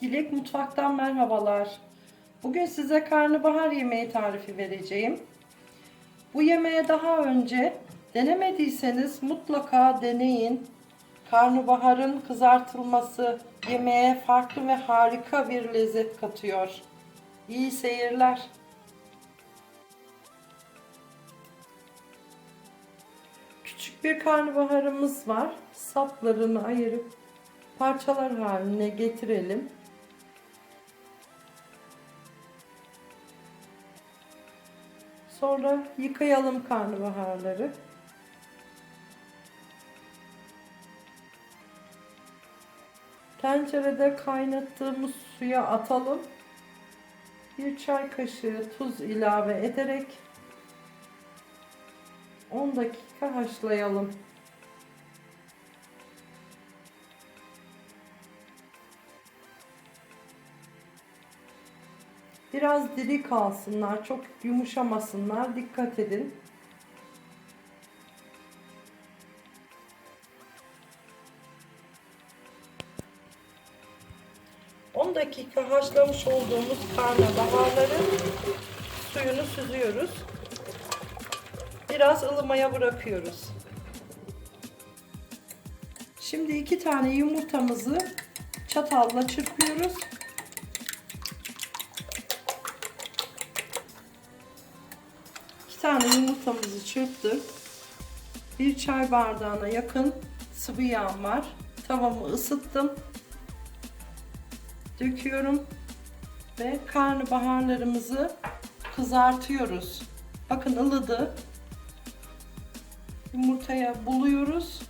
Dilek Mutfak'tan merhabalar. Bugün size karnabahar yemeği tarifi vereceğim. Bu yemeğe daha önce denemediyseniz mutlaka deneyin. Karnabaharın kızartılması yemeğe farklı ve harika bir lezzet katıyor. İyi seyirler. Küçük bir karnabaharımız var. Saplarını ayırıp parçalar haline getirelim. Sonra yıkayalım karnabaharları. Tencerede kaynattığımız suya atalım. 1 çay kaşığı tuz ilave ederek 10 dakika haşlayalım. Biraz diri kalsınlar, çok yumuşamasınlar. Dikkat edin. On dakika haşlamış olduğumuz karnabaharların suyunu süzüyoruz. Biraz ılımaya bırakıyoruz. Şimdi 2 tane yumurtamızı çatalla çırpıyoruz. 2 tane yumurtamızı çırptık. 1 çay bardağına yakın sıvı yağ var. Tavamı ısıttım. Döküyorum ve karnabaharlarımızı kızartıyoruz. Bakın ılıdı. Yumurtaya buluyoruz.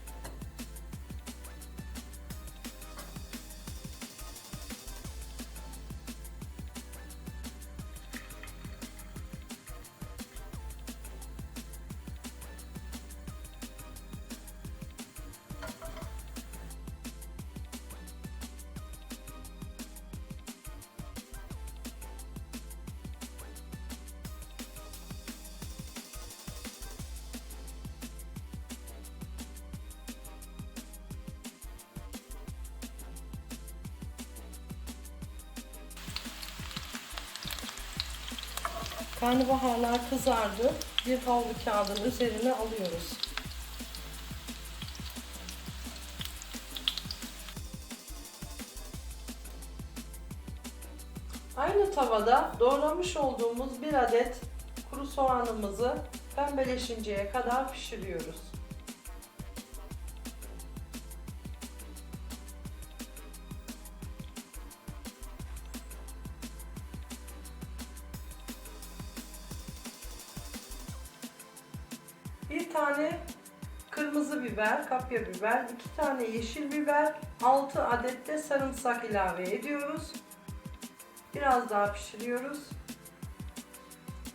Karnabaharlar kızardı. Bir havlu kağıdın üzerine alıyoruz. Aynı tavada doğramış olduğumuz 1 adet kuru soğanımızı pembeleşinceye kadar pişiriyoruz. Bir tane kırmızı biber, kapya biber, 2 tane yeşil biber, 6 adet de sarımsak ilave ediyoruz. Biraz daha pişiriyoruz.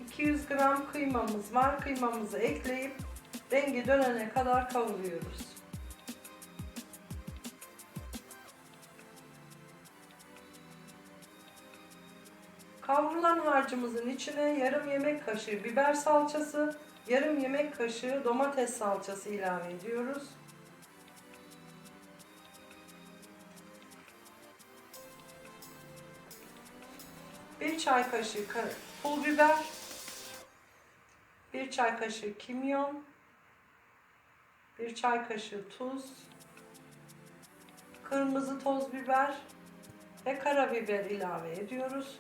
200 gram kıymamız var. Kıymamızı ekleyip rengi dönene kadar kavuruyoruz. Kavrulan harcımızın içine yarım yemek kaşığı biber salçası, yarım yemek kaşığı domates salçası ilave ediyoruz. Bir çay kaşığı pul biber, 1 çay kaşığı kimyon, 1 çay kaşığı tuz, kırmızı toz biber ve karabiber ilave ediyoruz.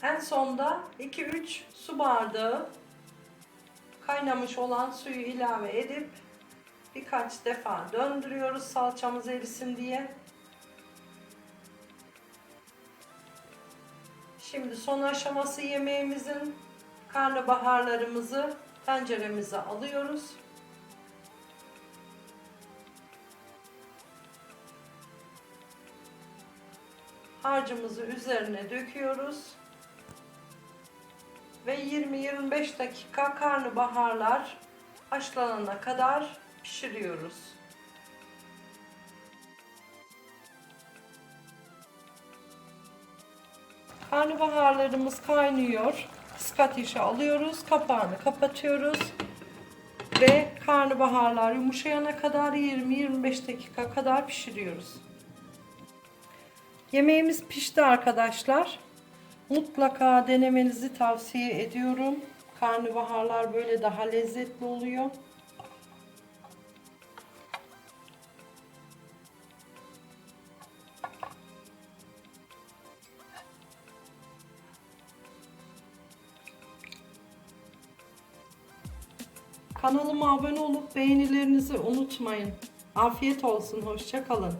En sonda 2-3 su bardağı kaynamış olan suyu ilave edip birkaç defa döndürüyoruz salçamız erisin diye. Şimdi son aşaması yemeğimizin karnabaharlarımızı tenceremize alıyoruz. Harcımızı üzerine döküyoruz. Ve 20-25 dakika karnabaharlar haşlanana kadar pişiriyoruz. Karnabaharlarımız kaynıyor. Kısık ateşe alıyoruz. Kapağını kapatıyoruz. Ve karnabaharlar yumuşayana kadar 20-25 dakika kadar pişiriyoruz. Yemeğimiz pişti arkadaşlar. Mutlaka denemenizi tavsiye ediyorum. Karnabaharlar böyle daha lezzetli oluyor. Kanalıma abone olup beğenilerinizi unutmayın. Afiyet olsun, hoşça kalın.